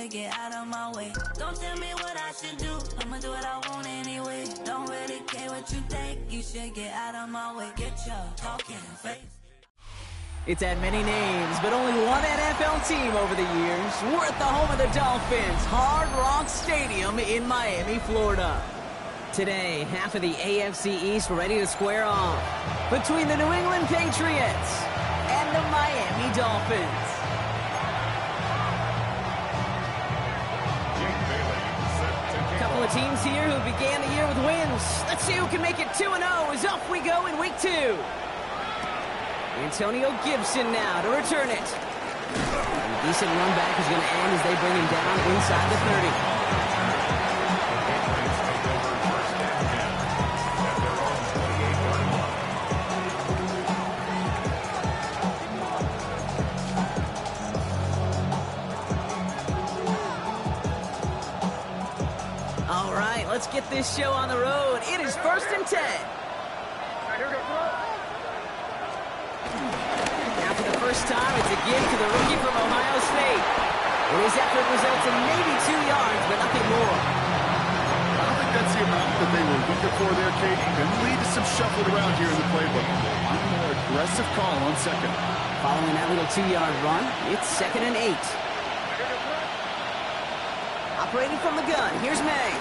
should get out of my way. Don't tell me what I should do, I'ma do what I want anyway. Don't really care what you think, you should get out of my way. Get your talking face. It's had many names, but only one NFL team over the years. We're at the home of the Dolphins, Hard Rock Stadium in Miami, Florida. Today, half of the AFC East ready to square off between the New England Patriots and the Miami Dolphins. A couple of teams here who began the year with wins. Let's see who can make it 2-0 as off we go in week 2. Antonio Gibson now to return it. A decent run back is going to end as they bring him down inside the 30. All right, let's get this show on the road. It is 1st and 10. Now for the first time, it's a give to the rookie from Ohio State. And his effort results in maybe 2 yards, but nothing more. I don't think that's the amount that they were looking for there, Kate. Can lead to some shuffled around here in the playbook. A more aggressive call on second. Following that little 2-yard run, it's 2nd and 8. Operating from the gun, here's May.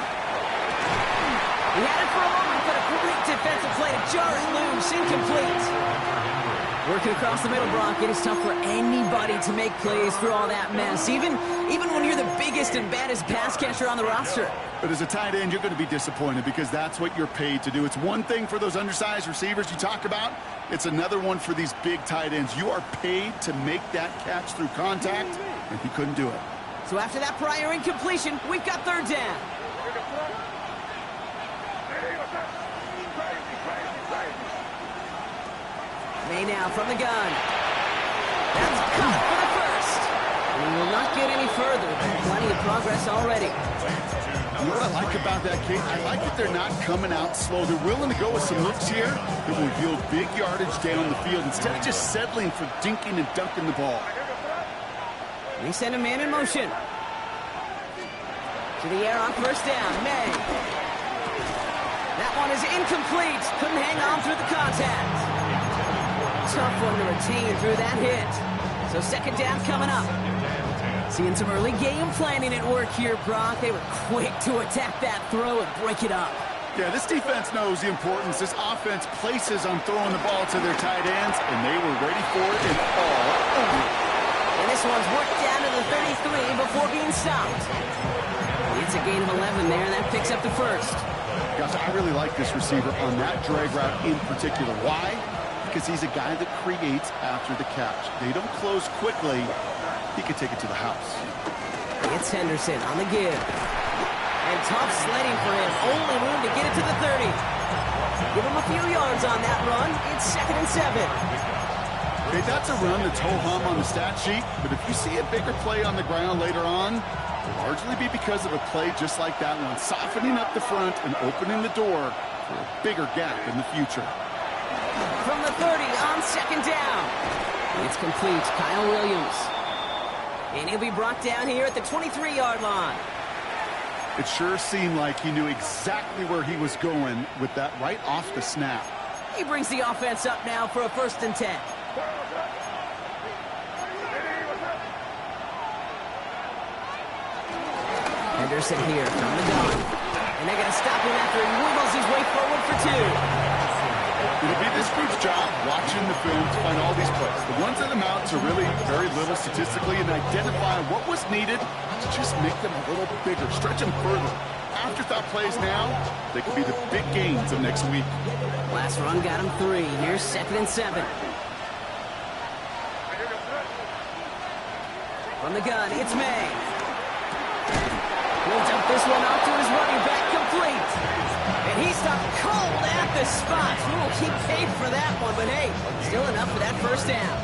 He had it for a moment, but a great defensive play to jar it loose, incomplete. Working across the middle, Brock, it is tough for anybody to make plays through all that mess, even when you're the biggest and baddest pass catcher on the roster. But as a tight end, you're going to be disappointed because that's what you're paid to do. It's one thing for those undersized receivers you talk about. It's another one for these big tight ends. You are paid to make that catch through contact, and he couldn't do it. So after that prior incompletion, we've got 3rd down. May now from the gun. That's caught for the first. And we will not get any further. Plenty of progress already. You know what I like about that, Kate? I like that they're not coming out slow. They're willing to go with some looks here that will yield big yardage down the field instead of just settling for dinking and dunking the ball. They send a man in motion. To the air on 1st down. May. That one is incomplete. Couldn't hang on through the contact. Tough one to retain through that hit. So 2nd down coming up. Seeing some early game planning at work here, Brock. They were quick to attack that throw and break it up. Yeah, this defense knows the importance this offense places on throwing the ball to their tight ends, and they were ready for it and all over. And this one's worked down to the 33 before being stopped. It's a gain of 11 there, and that picks up the 1st. Gosh, I really like this receiver on that drag route in particular. Why? Because he's a guy that creates after the catch. They don't close quickly. He could take it to the house. It's Henderson on the give. And tough sledding for him. Only room to get it to the 30. Give him a few yards on that run. It's 2nd and 7. Okay, that's a run that's ho-hum on the stat sheet, but if you see a bigger play on the ground later on, it'll largely be because of a play just like that one, softening up the front and opening the door for a bigger gap in the future. From the 30 on 2nd down. It's complete. Kyle Williams. And he'll be brought down here at the 23-yard line. It sure seemed like he knew exactly where he was going with that right off the snap. He brings the offense up now for a 1st and 10. Henderson here from the gun. And they're going to stop him after he wiggles his way forward for 2. It'll be this group's job watching the film to find all these plays. The ones that amount to really very little statistically and identify what was needed to just make them a little bigger, stretch them further. Afterthought plays now, they could be the big gains of next week. Last run got him 3. Here's 2nd and 7. From the gun, it's May. He'll dump this one off to his running back, complete. And he stopped cold at the spot. He will keep paid for that one, but hey, still enough for that 1st down.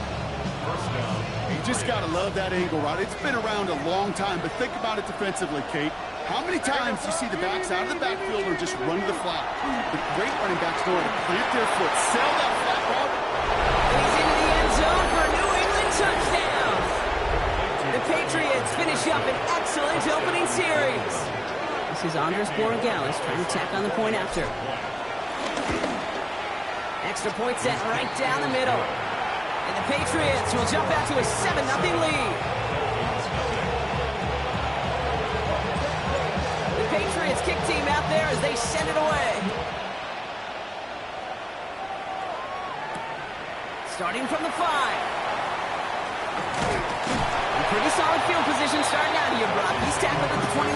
You just got to love that angle, Rod. It's been around a long time, but think about it defensively, Kate. How many times do you see the backs out of the backfield or just run to the flat? The great running backs know how to plant their foot, sail that flat route. And he's into the end zone for a New England touchdown. The Patriots finish up an excellent opening series. This is Andres Borregales trying to tack on the point after. Extra point set right down the middle. And the Patriots will jump out to a 7-0 lead. The Patriots kick team out there as they send it away. Starting from the 5. Pretty solid field position starting out here, Brock. He's tackled at the 29.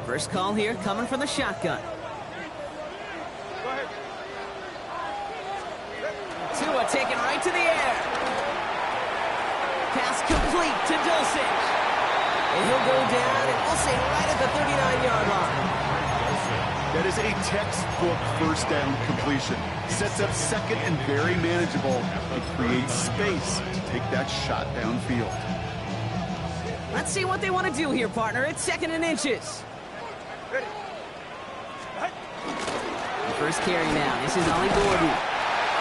First call here coming from the shotgun. Tua taken right to the air. Pass complete to Dulcich. And he'll go down, and we'll say right at the 39-yard line. That is a textbook first down completion. Sets up second and very manageable. It creates space to take that shot downfield. Let's see what they want to do here, partner. It's 2nd and inches. The first carry now. This is Ollie Gordon.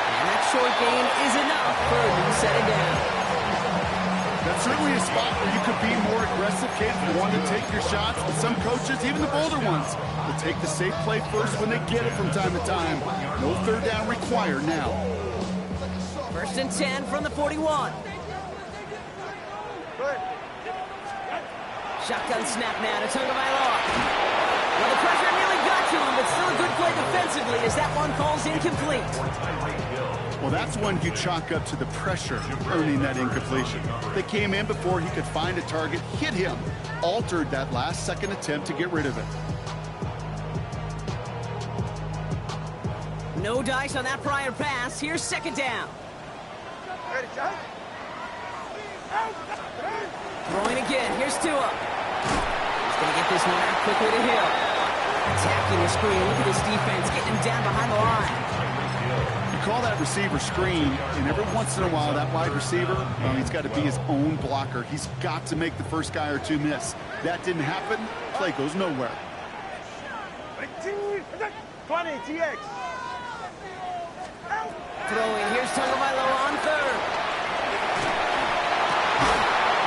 And that short gain is enough for a new set of down. That's certainly a spot where you could be more aggressive, kids. You want to take your shots, but some coaches, even the bolder ones, will take the safe play first when they get it from time to time. No third down required now. 1st and 10 from the 41. Shotgun snap now to Tagovailoa. Well, the pressure nearly got to him, but still a good play defensively as that one falls incomplete. Well, that's one you chalk up to the pressure earning that incompletion. They came in before he could find a target, hit him, altered that last-second attempt to get rid of it. No dice on that prior pass. Here's 2nd down. Throwing again. Here's Tua. He's going to get this one out quickly to Hill. Attacking the screen. Look at this defense getting him down behind the line. You call that receiver screen, and every once in a while, that wide receiver, well, he's got to be his own blocker. He's got to make the first guy or two miss. That didn't happen. Play goes nowhere. 20, TX. Throwing. Here's Tagovailoa on 3rd.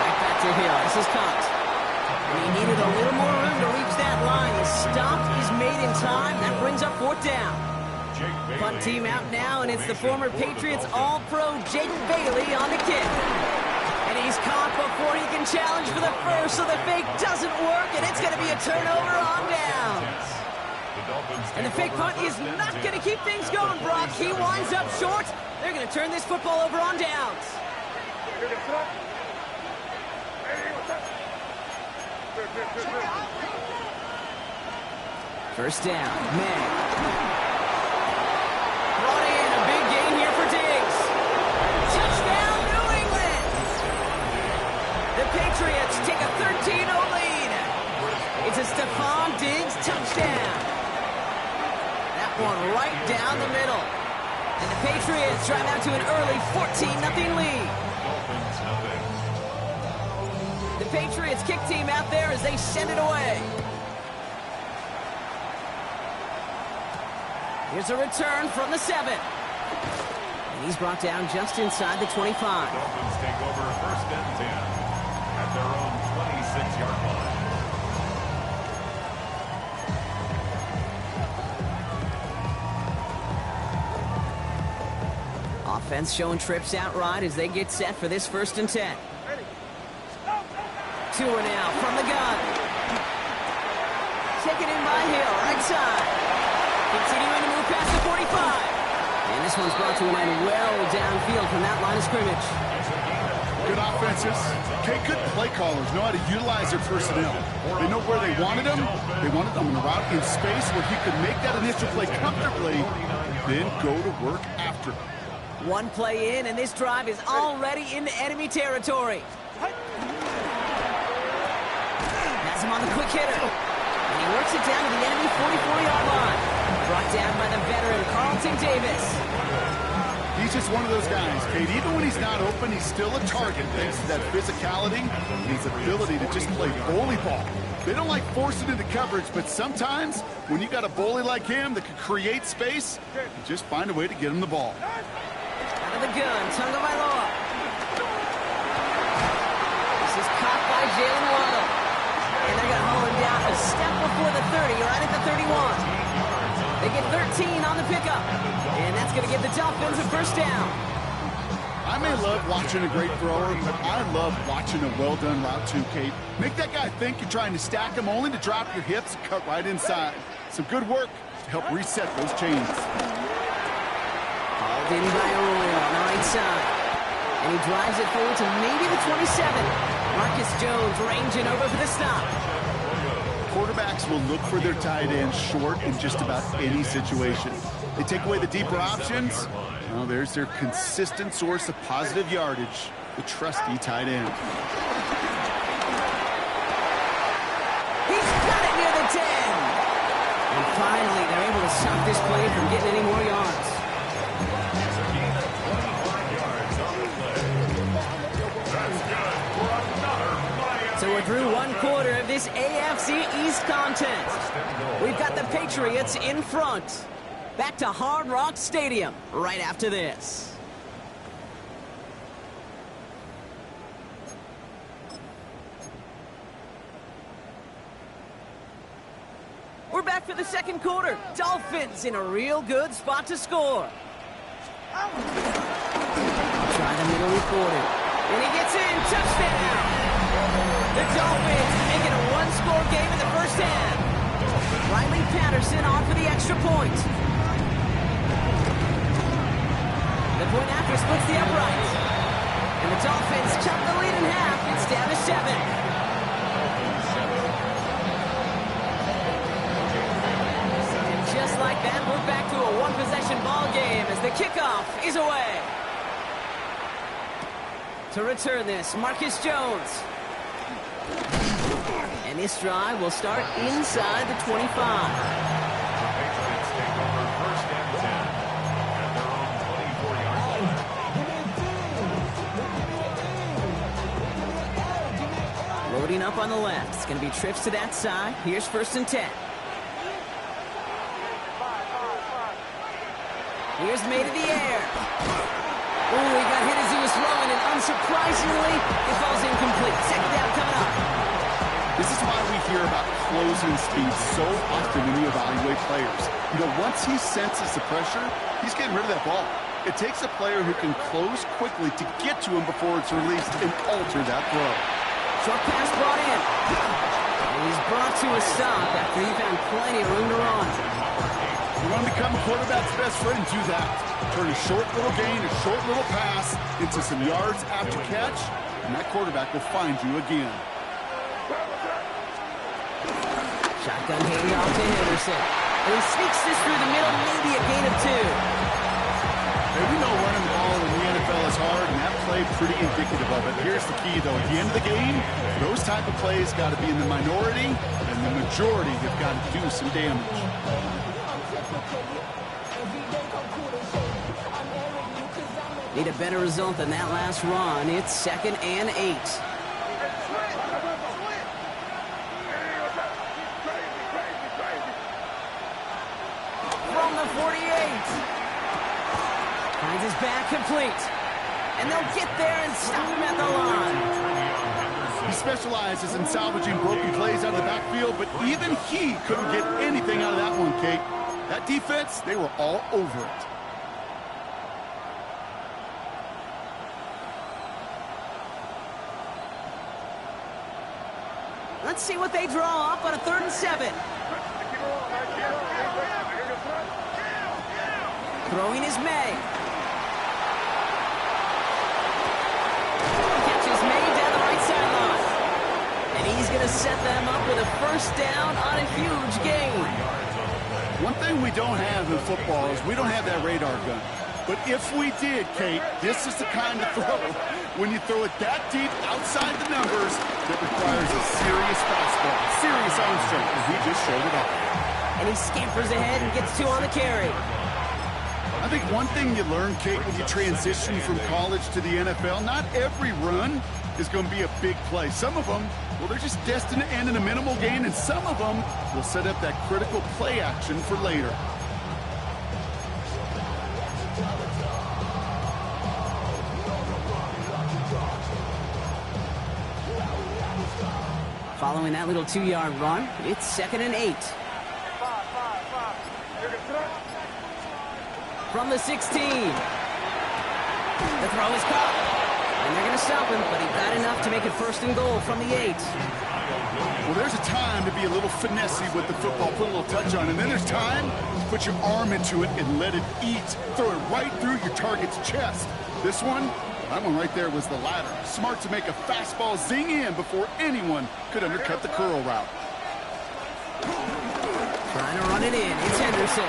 Right back to Hill. This is caught. He needed a little more room to reach that line. The stop is made in time. That brings up 4th down. Punt team out now, and it's the former Patriots All-Pro Jake Bailey on the kick. And he's caught before he can challenge for the first, so the fake doesn't work, and it's going to be a turnover on downs. And the fake punt is not going to keep things going, Brock. He winds up short. They're going to turn this football over on downs. First down, May. Brought in a big gain here for Diggs. Touchdown, New England! The Patriots take a 13-0 lead. It's a Stephon Diggs touchdown. That one right down the middle. And the Patriots drive out to an early 14-0 lead. The Patriots kick team out there as they send it away. Here's a return from the 7. And he's brought down just inside the 25. Dolphins take over 1st and 10 at their own 26-yard line. Offense showing trips outright as they get set for this 1st and 10. Tua now from the gun. Taken in by Hill, right side. Continuing to move past the 45. And this one's brought to an end well downfield from that line of scrimmage. Good offenses. Okay, good play callers know how to utilize their personnel. They know where they wanted them. They wanted them on the route in space where he could make that initial play comfortably, then go to work after. One play in, and this drive is already into enemy territory. Has him on the quick hitter. And he works it down to the enemy 44-yard line. Brought down by the veteran Carlton Davis. He He's just one of those guys, Kate. Even when he's not open, he's still a target thanks to that physicality and his ability to just play bully ball. They don't like forcing into coverage, but sometimes when you got a bully like him that can create space, you just find a way to get him the ball. Out of the gun, Tagovailoa. This is caught by Jalen Waddle. And they're going to hold him down a step before the 30, right at the 31. They get 13 on the pickup. And that's going to give the Dolphins a first down. I may love watching a great thrower, but I love watching a well-done route too, Kate. Make that guy think you're trying to stack him only to drop your hips and cut right inside. Some good work to help reset those chains. Called in by Arroyo on the right side. And he drives it forward to maybe the 27. Marcus Jones ranging over for the stop. Quarterbacks will look for their tight end short in just about any situation. They take away the deeper options. Well, there's their consistent source of positive yardage, the trusty tight end. He's got it near the 10. And finally, they're able to stop this play from getting any more yards. So we're through one quarter of this AFC East contest. We've got the Patriots in front. Back to Hard Rock Stadium right after this. We're back for the second quarter. Dolphins in a real good spot to score. Try the middle reported. And he gets in. Touchdown. The Dolphins make it a one-score game in the first half. Riley Patterson on for the extra point. The point after splits the uprights. And the Dolphins chop the lead in half. It's down to 7. And just like that, we're back to a one-possession ball game as the kickoff is away. To return this, Marcus Jones. And this drive will start inside the 25. Loading up on the left. It's going to be trips to that side. Here's 1st and 10. Here's made in the air. Oh, he got hit as he was throwing, and unsurprisingly, it falls incomplete. Second down coming up. This is why we hear about closing speed so often when you evaluate players. You know, once he senses the pressure, he's getting rid of that ball. It takes a player who can close quickly to get to him before it's released and alter that throw. Short pass brought in. And he's brought to a stop after he found plenty of room to run. You want to become a quarterback's best friend, do that. Turn a short little gain, a short little pass into some yards after catch, and that quarterback will find you again. Shotgun handoff to Henderson. And he sneaks this through the middle, maybe a gain of 2. Hey, we know running the ball in the NFL is hard, and that play pretty indicative of it. Here's the key, though. At the end of the game, those type of plays got to be in the minority, and the majority have got to do some damage. Need a better result than that last run. It's 2nd and 8. From the 48. Finds his back complete. And they'll get there and stop him at the line. He specializes in salvaging broken plays out of the backfield, but even he couldn't get anything out of that one, Kate. That defense, they were all over it. Let's see what they draw up on a 3rd and 7. Throwing is May. Catches May down the right sideline. And he's going to set them up with a first down on a huge gain. One thing we don't have in football is we don't have that radar gun. But if we did, Kate, this is the kind of throw, when you throw it that deep outside the numbers, that requires a serious fastball, serious arm strength, and he just showed it off. And he scampers ahead and gets 2 on the carry. I I think one thing you learn, Kate, when you transition from college to the NFL, not every run is going to be a big play. Some of them, well, they're just destined to end in a minimal gain, and some of them will set up that critical play action for later. Following that little 2-yard run, it's 2nd and 8. From the 16. The throw is caught. And they're going to stop him, but he got enough to make it 1st and goal from the 8. Well, there's a time to be a little finessey with the football, put a little touch on it. And then there's time to put your arm into it and let it eat. Throw it right through your target's chest. This one, that one right there was the latter. Smart to make a fastball zing in before anyone could undercut the curl route. Trying to run it in. It's Henderson.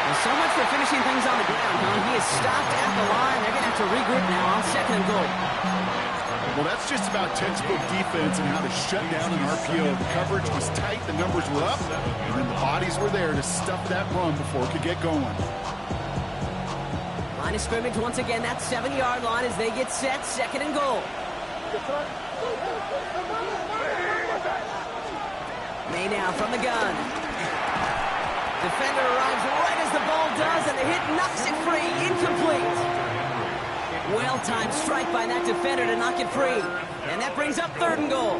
Well, so much for finishing things on the ground, huh? He is stopped at the line. They're going to have to regroup now on 2nd and goal. Well, that's just about textbook defense and how to shut down an RPO. The coverage was tight, the numbers were up, and then the bodies were there to stuff that run before it could get going. Line of scrimmage once again, that 7-yard line as they get set, 2nd and goal. May now from the gun. Defender arrives right as the ball does, and the hit knocks it free, incomplete. Well-timed strike by that defender to knock it free. And that brings up 3rd and goal.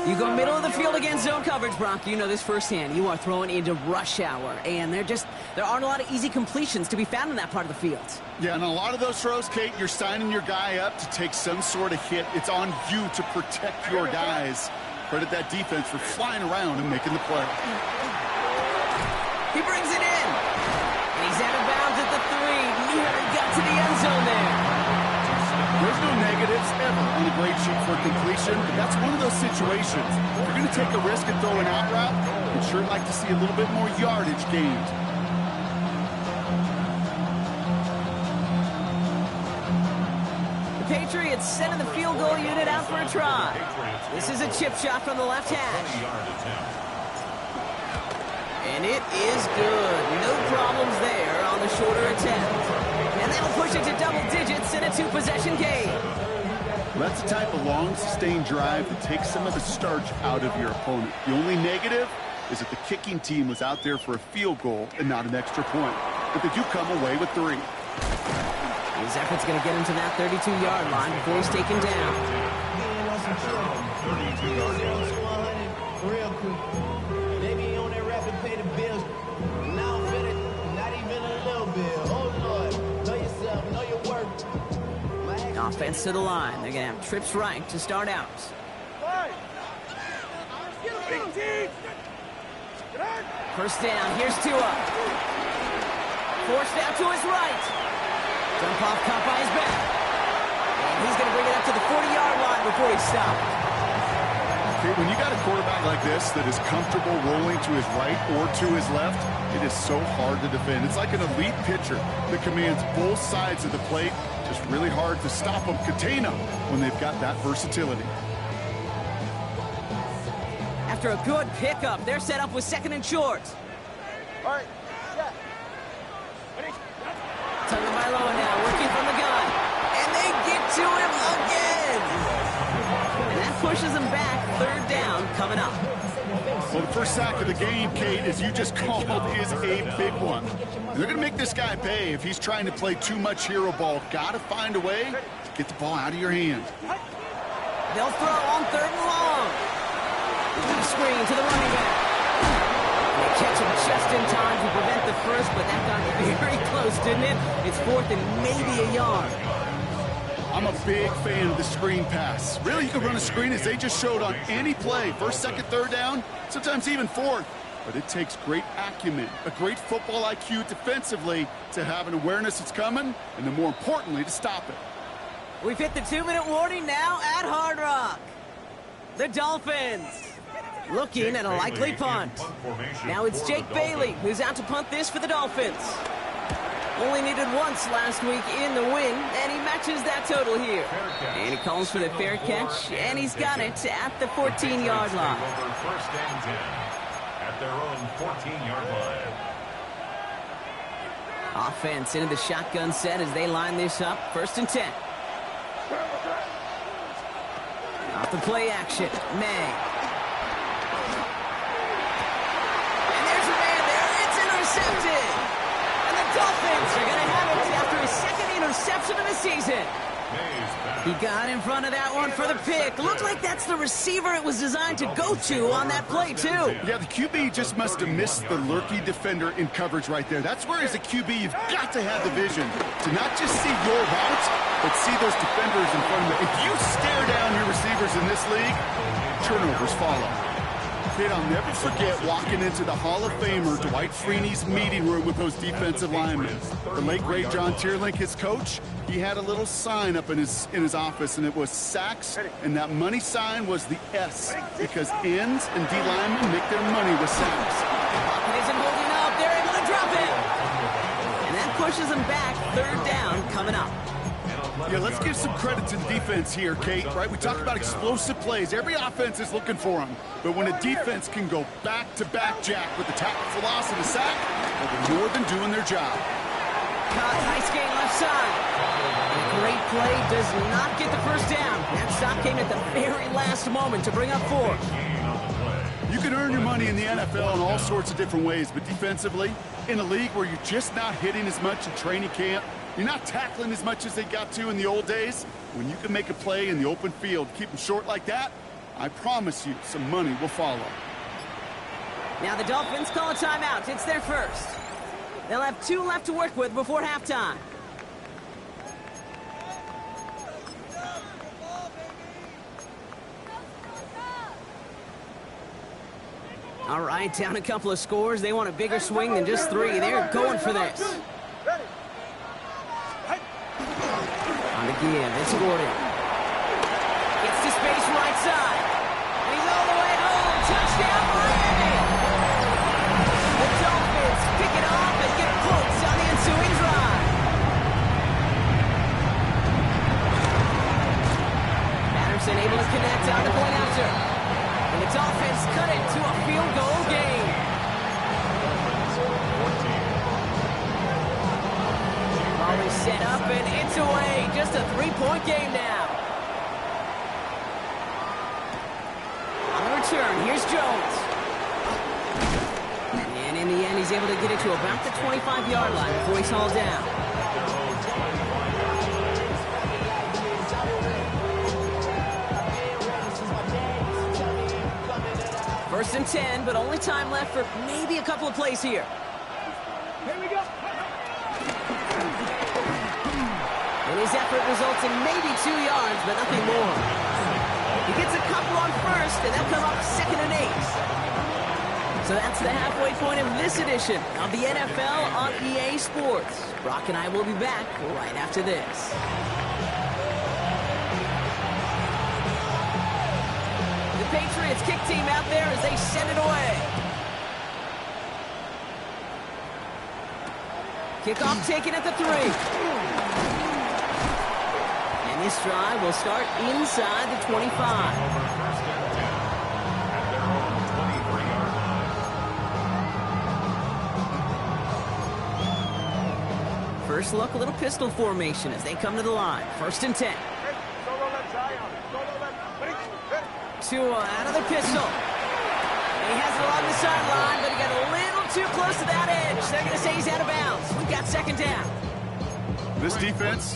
You go middle of the field against zone coverage, Brock. You know this firsthand. You are throwing into rush hour, and there aren't a lot of easy completions to be found in that part of the field. Yeah, and a lot of those throws, Kate, you're signing your guy up to take some sort of hit. It's on you to protect your guys. Credit that defense for flying around and making the play. He brings it in. And he's out of bounds at the 3. Nearly got to the end zone there. There's no negatives ever on a grade sheet for completion, but that's one of those situations. If you're going to take a risk and throw an out route, I'd sure like to see a little bit more yardage gained. The Patriots sending the field goal unit out for a try. This is a chip shot from the left hash. And it is good. No problems there on the shorter attempt. And that'll push it to double digits in a 2-possession game. Well, that's the type of long, sustained drive that takes some of the starch out of your opponent. The only negative is that the kicking team was out there for a field goal and not an extra point. But they do come away with 3. His effort's going to get him to that 32-yard line before he's taken down. 32-yard line. Real quick. Maybe on that rapid pay the bills. Now I'm fit it. Not even a little bit. Oh, Lord. Know yourself. Know your worth. Offense to the line. They're going to have trips right to start out. First down. Here's Tua. Forced out to his right. Dump off caught by his back. And he's going to bring it up to the 40-yard line before he stopped. Okay, when you got a quarterback like this that is comfortable rolling to his right or to his left, it is so hard to defend. It's like an elite pitcher that commands both sides of the plate. Just really hard to stop them, contain them when they've got that versatility. After a good pickup, they're set up with 2nd and short. All right. Yeah. Tagovailoa now working from the gun. And they get to him again. And that pushes him back. 3rd down coming up. Well, the first sack of the game, Kate, as you just called, is a big one. And they're going to make this guy pay if he's trying to play too much hero ball. Got to find a way to get the ball out of your hand. They'll throw on 3rd and long. Screen to the running back. They catch him just in time to prevent the first, but that got very close, didn't it? It's 4th and maybe a yard. I'm a big fan of the screen pass. Really, you can run a screen as they just showed on any play. 1st, 2nd, 3rd down, sometimes even 4th. But it takes great acumen, a great football IQ defensively to have an awareness it's coming, and then more importantly, to stop it. We've hit the 2-minute warning now at Hard Rock. The Dolphins looking at a likely punt. Now it's Jake Bailey who's out to punt this for the Dolphins. Only needed once last week in the win, and he matches that total here. And he calls for the fair catch, and he's got it at the 14-yard line. 1st and 10 at their own 14-yard line. Offense into the shotgun set as they line this up. 1st and 10. Off the play action. May. And there's a man there. It's intercepted. And the Dolphins are going to have it after his 2nd interception of the season. He got in front of that one for the pick. Looked like that's the receiver it was designed to go to on that play, too. Yeah, the QB just must have missed the lurky defender in coverage right there. That's where, as a QB, you've got to have the vision to not just see your routes, but see those defenders in front of you. If you stare down your receivers in this league, turnovers follow. Kid, I'll never forget walking into the Hall of Famer Dwight Freeney's meeting room with those defensive linemen. The late, great John Tierlink, his coach, he had a little sign up in his office, and it was sacks, and that money sign was the S, because ends and D linemen make their money with sacks. Pocket isn't holding up. They're able to drop it. And that pushes them back. 3rd down coming up. Yeah, let's give some credit to the defense here, Kate, right? We talk about explosive plays. Every offense is looking for them. But when a defense can go back-to-back, Jack, with the tackle for loss and a sack, they're more than doing their job. Caught, nice gain left side. A great play does not get the 1st down. That stop came at the very last moment to bring up 4. You can earn your money in the NFL in all sorts of different ways, but defensively, in a league where you're just not hitting as much in training camp, you're not tackling as much as they got to in the old days, when you can make a play in the open field, keep them short like that, I promise you some money will follow. Now the Dolphins call a timeout. It's their 1st. They'll have 2 left to work with before halftime. All right, down a couple of scores. They want a bigger swing than just 3. They're going for this. On the give, it's Gordon. Gets to space right side. And he's all the way home. Touchdown, Miami! The Dolphins pick it off and get points on the ensuing drive. Patterson able to connect on the point after. And the Dolphins cut it to a field goal game. Ball is set up and it's away. Just a 3-point game now. On the return, here's Jones. And in the end, he's able to get it to about the 25-yard line before he's hauled down. First and 10, but only time left for maybe a couple of plays here. Here we go. And his effort results in maybe 2 yards, but nothing more. He gets a couple on 1st, and they'll come up 2nd and 8. So that's the halfway point of this edition of the NFL on EA Sports. Brock and I will be back right after this. The Patriots kick team out there as they send it away. Kickoff taken at the 3. And this drive will start inside the 25. First look, a little pistol formation as they come to the line. 1st and 10. Tua out of the pistol. He has it along the sideline, but he got a little too close to that edge. They're going to say he's out of bounds. We've got 2nd down. This defense,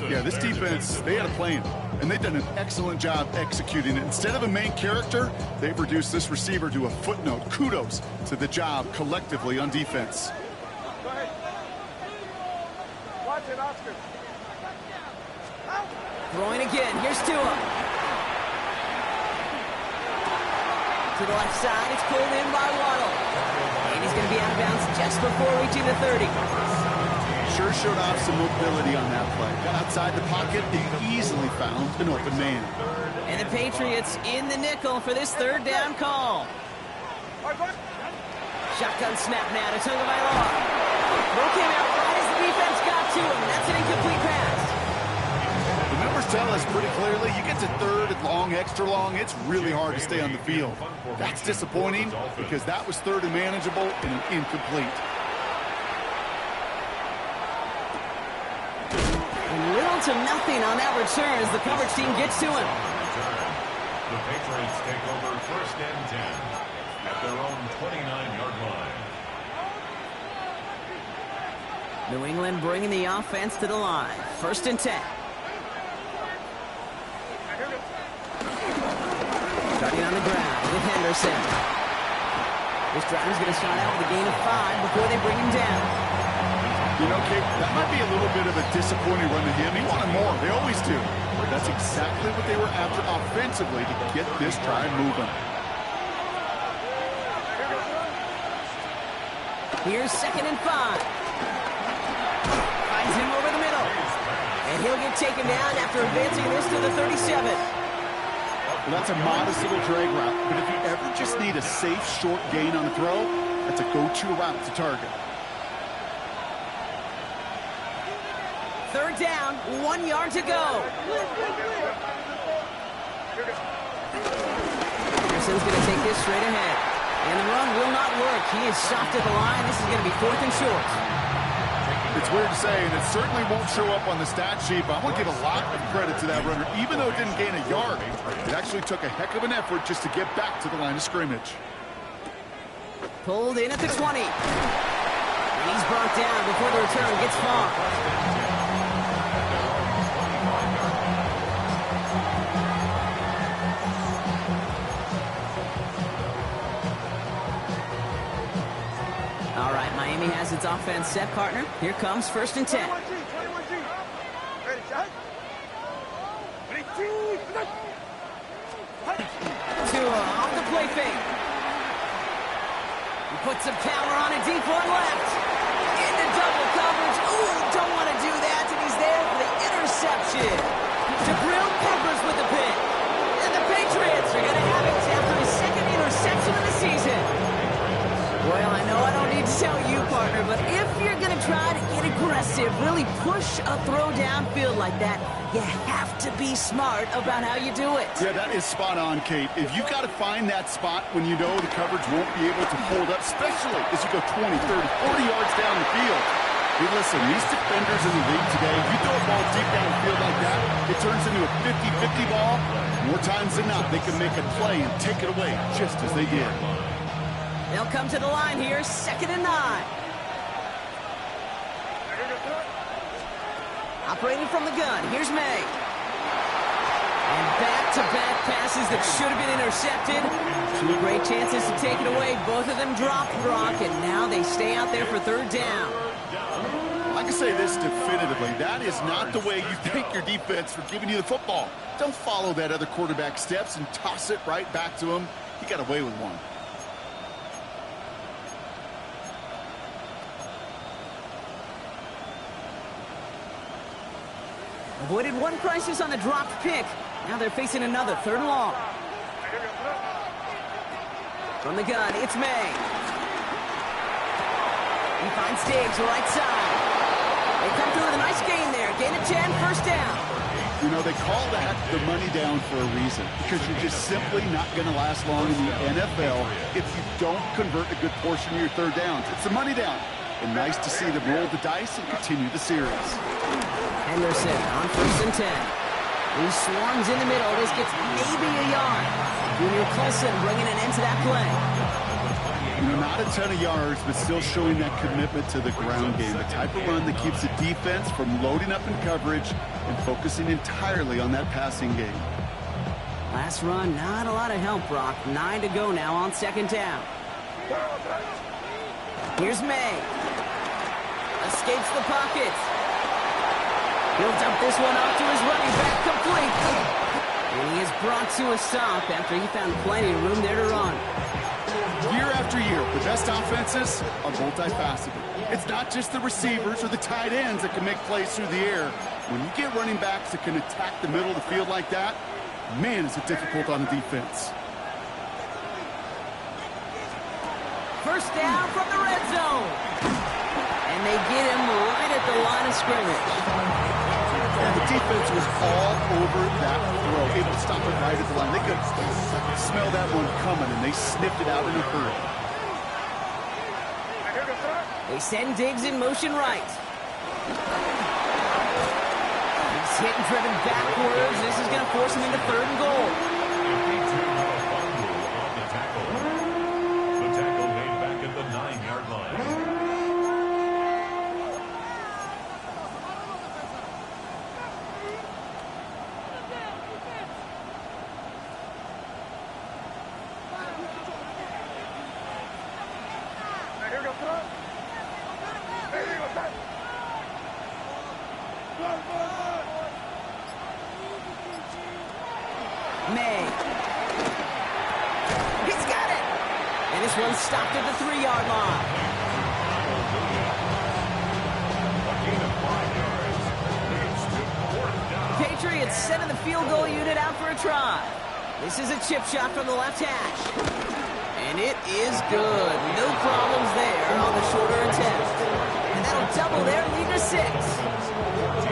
they had a plan, and they've done an excellent job executing it. Instead of a main character, they've reduced this receiver to a footnote. Kudos to the job collectively on defense. Go ahead. Watch it, Oscar. Throwing again. Here's Tua. To the left side, it's pulled in by Waddle. And he's going to be out of bounds just before reaching the 30. Sure showed off some mobility on that play. Got outside the pocket and easily found an open man. And the Patriots in the nickel for this 3rd down call. Shotgun snap now to Tagovailoa. Ball came out right as the defense got to him. That's an incomplete pass. The numbers tell us pretty clearly, you get to 3rd and long, extra long, it's really hard to stay on the field. That's disappointing because that was 3rd and manageable and incomplete. down to nothing on that return as the coverage team gets to him. The Patriots take over first and 10 at their own 29-yard line. New England bringing the offense to the line. First and 10. Starting on the ground with Henderson. This drive is going to start out with a gain of 5 before they bring him down. You know, Kate, that might be a little bit of a disappointing run to him. He wanted more. They always do. But that's exactly what they were after offensively to get this drive moving. Here's second and 5. Finds him over the middle. And he'll get taken down after advancing this to the 37. Well, that's a modest little drag route. But if you ever just need a safe, short gain on the throw, that's a go-to route to target. Third down, 1 yard to go. Henderson's going to take this straight ahead. And the run will not work. He is stopped at the line. This is going to be 4th and short. It's weird to say, and it certainly won't show up on the stat sheet, but I want to give a lot of credit to that runner. Even though it didn't gain a yard, it actually took a heck of an effort just to get back to the line of scrimmage. Pulled in at the 20. And he's brought down before the return gets far. All right, Miami has its offense set, partner. Here comes first and 10. 21G. Ready, shot. Ready, two. Tua off the play fake. He puts some power on it, deep one left. Into double coverage. Ooh, don't want to do that, and he's there for the interception. Jabril Peppers with the pick. And the Patriots are going to have it after his second interception of the season. Well, I know I don't need to tell you, partner, but if you're going to try to get aggressive, really push a throw downfield like that, you have to be smart about how you do it. Yeah, that is spot on, Kate. If you've got to find that spot when you know the coverage won't be able to hold up, especially as you go 20, 30, 40 yards down the field. Hey, listen, these defenders in the league today, if you throw a ball deep down the field like that, it turns into a 50-50 ball. More times than not, they can make a play and take it away just as they did. They'll come to the line here, second and 9. Operating from the gun, here's May. And back-to-back passes that should have been intercepted. 2 great chances to take it away. Both of them dropped, Brock, and now they stay out there for third down. I can say this definitively. That is not the way you thank your defense for giving you the football. Don't follow that other quarterback steps and toss it right back to him. He got away with one. Avoided one crisis on the dropped pick. Now they're facing another, third and long. From the gun, it's May. He finds Diggs, right side. They come through with a nice gain there. Gain of 10, first down. You know, they call that the money down for a reason, because you're just simply not going to last long in the NFL if you don't convert a good portion of your third downs. It's the money down. And nice to see them roll the dice and continue the series. Henderson on first and 10. He swarms in the middle. This gets maybe a yard. Junior Colson bringing an end to that play. You know, not a ton of yards, but still showing that commitment to the ground game. The type of run that keeps the defense from loading up in coverage and focusing entirely on that passing game. Last run, not a lot of help, Brock. 9 to go now on second down. Here's May. Escapes the pocket. He'll dump this one off to his running back, complete. And he is brought to a stop after he found plenty of room there to run. Year after year, the best offenses are multifaceted. It's not just the receivers or the tight ends that can make plays through the air. When you get running backs that can attack the middle of the field like that, man, is it difficult on the defense. First down from the red zone. And they get him right at the line of scrimmage. Yeah, the defense was all over that throw, able to stop it right at the line. They could smell that one coming, and they sniffed it out in a hurry. They send Diggs in motion right. He He's hit and driven backwards. This is going to force him into 3rd and goal. The tackle made back at the 9-yard line. May. He's got it! And this one's stopped at the 3-yard line. Patriots sending the field goal unit out for a try. This is a chip shot from the left hash. And it is good. No problems there on the shorter attempt. And that'll double their lead to 6.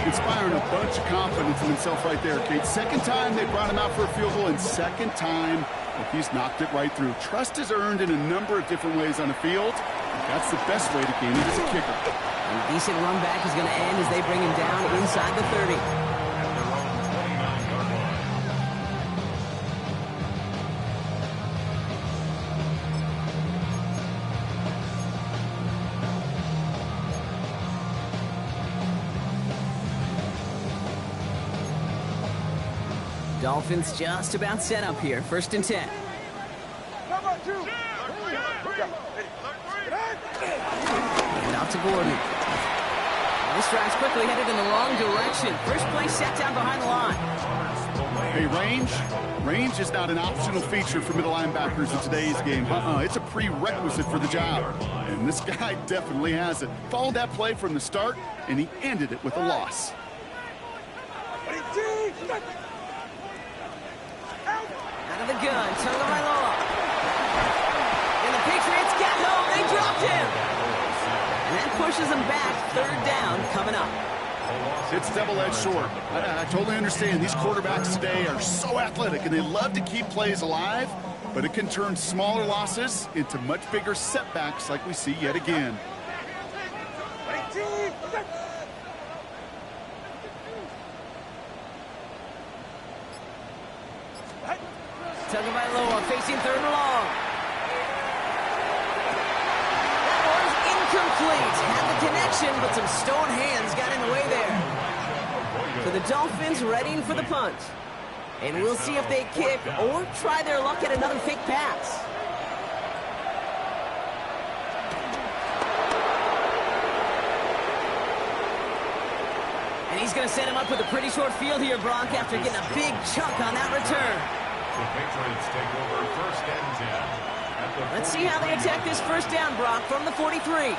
Inspiring a bunch of confidence in himself right there, Kate. Second time they brought him out for a field goal, and second time he's knocked it right through. Trust is earned in a number of different ways on the field. That's the best way to gain it as a kicker. And a decent run back is going to end as they bring him down inside the 30. Dolphins just about set up here. 1st and 10. And out to Gordon. This drive's quickly headed in the wrong direction. First play set down behind the line. Hey, range is not an optional feature for middle linebackers in today's game. It's a prerequisite for the job. And this guy definitely has it. Followed that play from the start, and he ended it with a loss. Out of the gun, Tagovailoa. And the Patriots got home. They dropped him. And that pushes them back. 3rd down coming up. It's double-edged sword. I totally understand. These quarterbacks today are so athletic, and they love to keep plays alive, but it can turn smaller losses into much bigger setbacks like we see yet again. Tagovailoa facing 3rd and long. That one's incomplete. Had the connection, but some stone hands got in the way there. So the Dolphins readying for the punt. And we'll see if they kick or try their luck at another fake pass. And he's going to set him up with a pretty short field here, Brock, after getting a big chunk on that return. The Patriots take over 1st and 10. Let's see how they attack this 1st down, Brock, from the 43.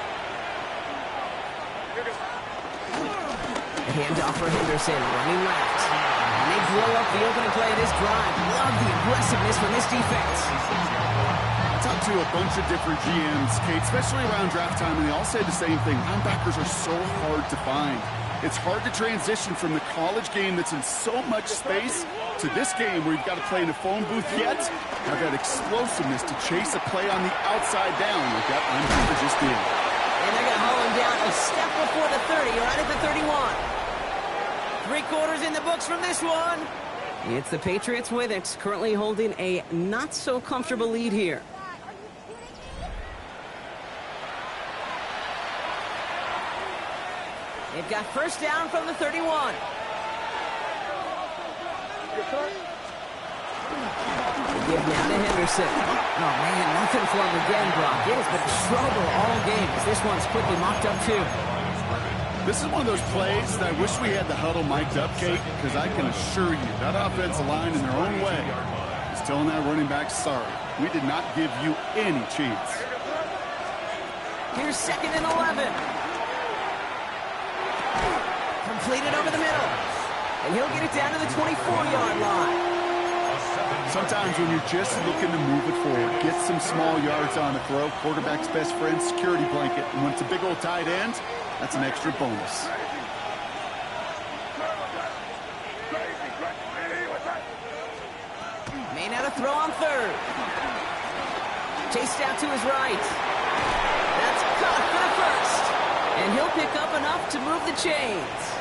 A handoff for Henderson, running left. And they blow up the opening play of this drive. Love the aggressiveness from this defense. I talked to a bunch of different GMs, Kate, especially around draft time, and they all say the same thing. Linebackers are so hard to find. It's hard to transition from the college game that's in so much space to this game where you've got to play in a phone booth yet have that explosiveness to chase a play on the outside down like that linebacker just did. And they're going to haul him down a step before the 30, right at the 31. 3 quarters in the books from this one. It's the Patriots with it, currently holding a not-so-comfortable lead here. They've got 1st down from the 31. They give now to Henderson. Oh, man, nothing for him again, Brock. It has been trouble all game as this one's quickly mocked up, too. This is one of those plays that I wish we had the huddle mic'd up, Kate, because I can assure you that offensive line in their own way is telling that running back, sorry, we did not give you any chance. Here's 2nd and 11. Completed over the middle. And he'll get it down to the 24-yard line. Sometimes when you're just looking to move it forward, get some small yards on the throw, quarterback's best friend, security blanket. And when it's a big old tight end, that's an extra bonus. May now to throw on 3rd. Chased out to his right. That's caught for the 1st. And he'll pick up enough to move the chains.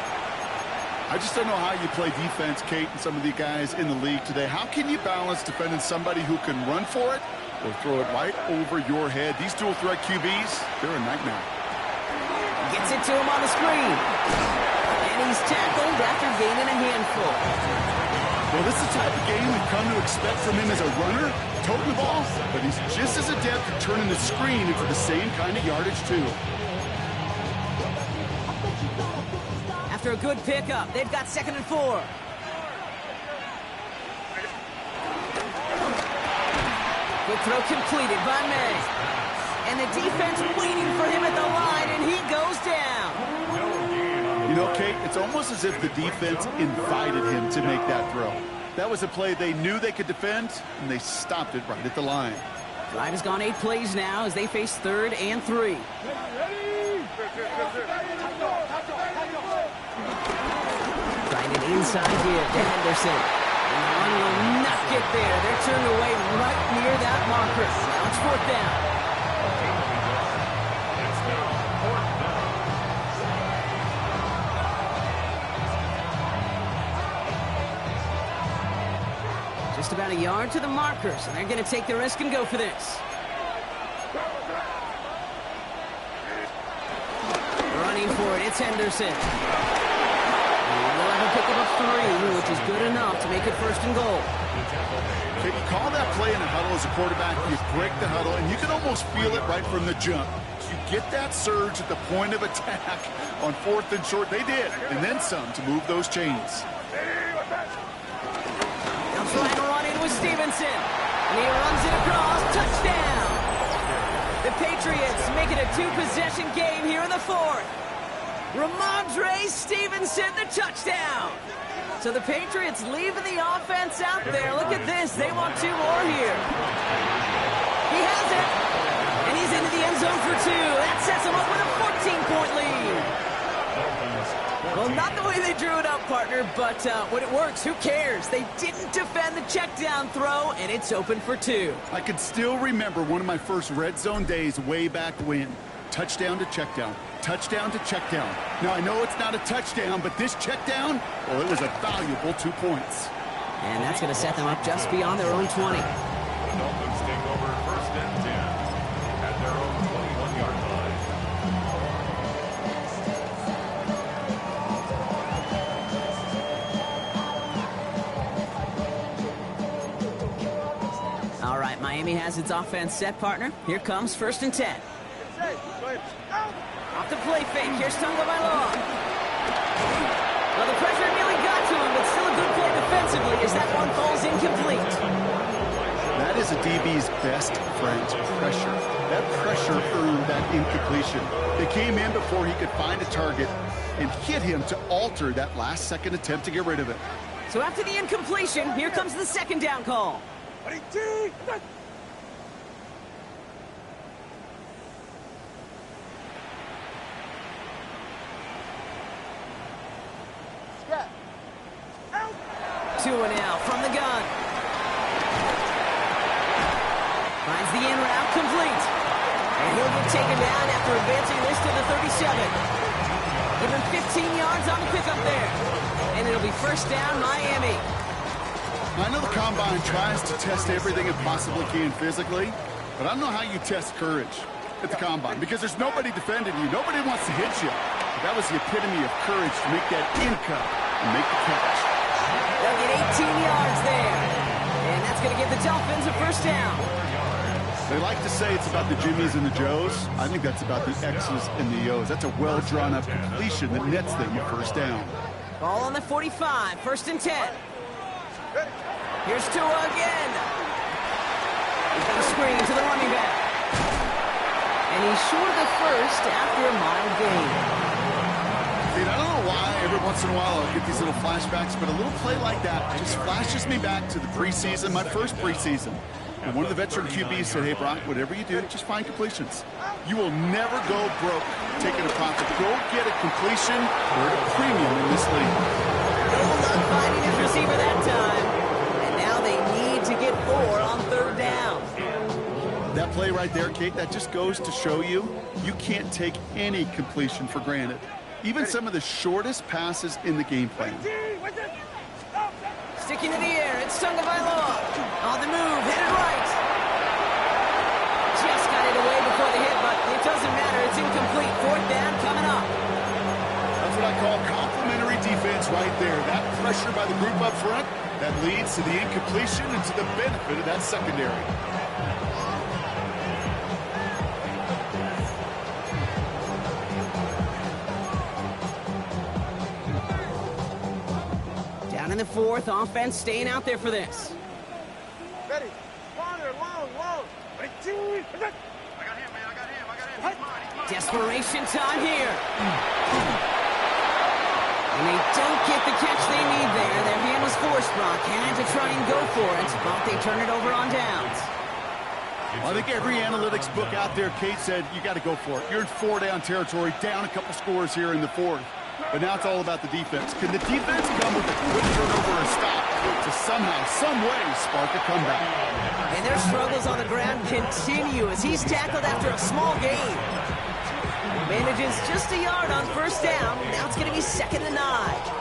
I just don't know how you play defense, Kate, and some of the guys in the league today. How can you balance defending somebody who can run for it or throw it right over your head? These dual threat QBs, they're a nightmare. Gets it to him on the screen. And he's tackled after gaining a handful. Well, this is the type of game we've come to expect from him as a runner, toting the ball, but he's just as adept at turning the screen into the same kind of yardage, too. After a good pickup, they've got 2nd and 4. Good throw completed by May. And the defense waiting for him at the line, and he goes down. You know, Kate, it's almost as if the defense invited him to make that throw. That was a play they knew they could defend, and they stopped it right at the line. Drive has gone 8 plays now as they face 3rd and 3. Trying an inside give to Henderson. And the run will not get there. They're turned away right near that marker. Now it's 4th down. Just about a yard to the markers, and they're going to take the risk and go for this. Running for it, it's Henderson. They'll have a pick of a 3, which is good enough to make it 1st and goal. Can you call that play in a huddle as a quarterback? You break the huddle, and you can almost feel it right from the jump. You get that surge at the point of attack on 4th and short. They did, and then some to move those chains. Now trying to run in with Stevenson. And he runs it across. Touchdown! The Patriots make it a 2-possession game here in the 4th. Ramondre Stevenson, the touchdown. So the Patriots leaving the offense out there. Look at this. They want 2 more here. He has it. And he's into the end zone for 2. That sets him up with a 14-point lead. Well, not the way they drew it up, partner, but when it works, who cares? They didn't defend the check down throw, and it's open for 2. I can still remember one of my first red zone days way back when. Touchdown to check down. Touchdown to check down. Now, I know it's not a touchdown, but this check down, well, it was a valuable 2 points. And that's going to set them up just beyond their own 20. The Dolphins take over 1st and 10 at their own 21-yard line. All right, Miami has its offense set, partner. Here comes 1st and 10. Off the play fake. Here's Tagovailoa. Well, the pressure nearly got to him, but still a good play defensively as that one falls incomplete. That is a DB's best friend, pressure. That pressure earned that incompletion. They came in before he could find a target and hit him to alter that last-second attempt to get rid of it. So after the incompletion, here comes the 2nd down call. Two and out from the gun. Finds the in route complete. And he'll get taken down after advancing this to the 37. Give him 15 yards on the pickup there. And it'll be 1st down, Miami. I know the Combine tries to test everything it possibly can physically, but I don't know how you test courage at the Combine because there's nobody defending you. Nobody wants to hit you. But that was the epitome of courage to make that in cut and make the catch. They'll get 18 yards there. And that's going to give the Dolphins a 1st down. They like to say it's about the Jimmies and the Joes. I think that's about the X's and the O's. That's a well-drawn-up completion that nets them a 1st down. Ball on the 45, 1st and 10. Here's Tua again. He's got a screen to the running back. And he's short of the 1st after a mild gain. I don't know why every once in a while I'll get these little flashbacks, but a little play like that just flashes me back to the preseason, my first preseason. And one of the veteran QBs said, hey, Brock, whatever you do, just find completions. You will never go broke taking a profit. Go get a completion or a premium in this league. No luck finding his receiver that time. And now they need to get 4 on 3rd down. That play right there, Kate, that just goes to show you, you can't take any completion for granted. even some of the shortest passes in the game plan. Sticking in the air, it's Tagovailoa. On the move, headed right. Just got it away before the hit, but it doesn't matter. It's incomplete. Fourth down coming up. That's what I call complementary defense right there. That pressure by the group up front, that leads to the incompletion and to the benefit of that secondary. Down in the fourth, offense staying out there for this. Ready. Farther, long. I got him, man. He's mine. Desperation time here. And they don't get the catch they need there. Their hand was forced, Brock. Had to try and go for it, but they turn it over on downs. I think every analytics book out there, Kate, said you got to go for it. You're in 4-down territory, down a couple scores here in the fourth. But now it's all about the defense. Can the defense come with a quick turnover and stop to somehow, some way, spark a comeback? And their struggles on the ground continue as he's tackled after a small gain. Manages just a yard on first down. Now it's going to be 2nd and 9.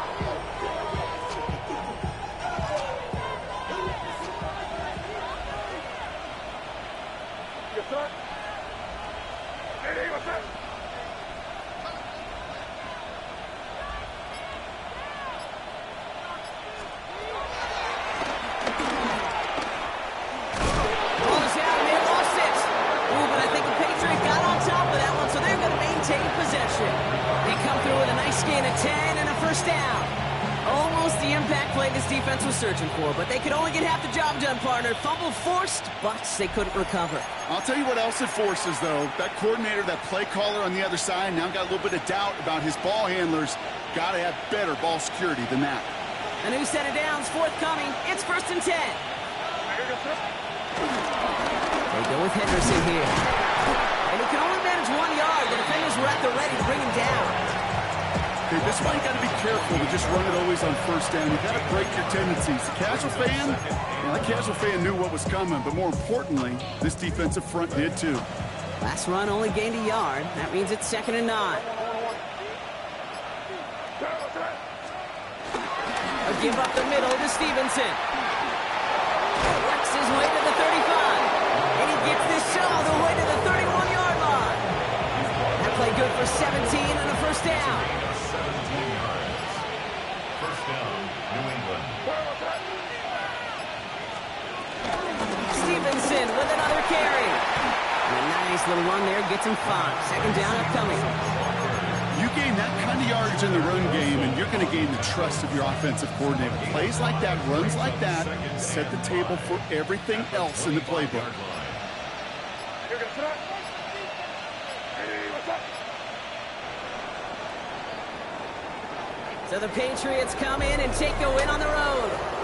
Defense was searching for, but they could only get half the job done, partner. Fumble forced, but they couldn't recover. I'll tell you what else it forces, though. That coordinator, that play caller on the other side, now got a little bit of doubt about his ball handlers. Got to have better ball security than that. A new set of downs forthcoming. It's 1st and 10. They go with Henderson here. And he can only manage 1 yard. The defenders were at the ready to bring him down. Okay, this is why you got to be careful to just run it always on first down. You got to break your tendencies. The casual fan, that casual fan knew what was coming, but more importantly, this defensive front did too. Last run only gained a yard. That means it's 2nd and 9. A give up the middle to Stevenson. Works his way to the 35. And he gets this all the way to the 31-yard line. That play good for 17 and a first down. Stevenson with another carry. And a nice little run there gets him 5. 2nd down upcoming. You gain that kind of yardage in the run game, and you're going to gain the trust of your offensive coordinator. Plays like that, runs like that, set the table for everything else in the playbook. So the Patriots come in and take a win on the road.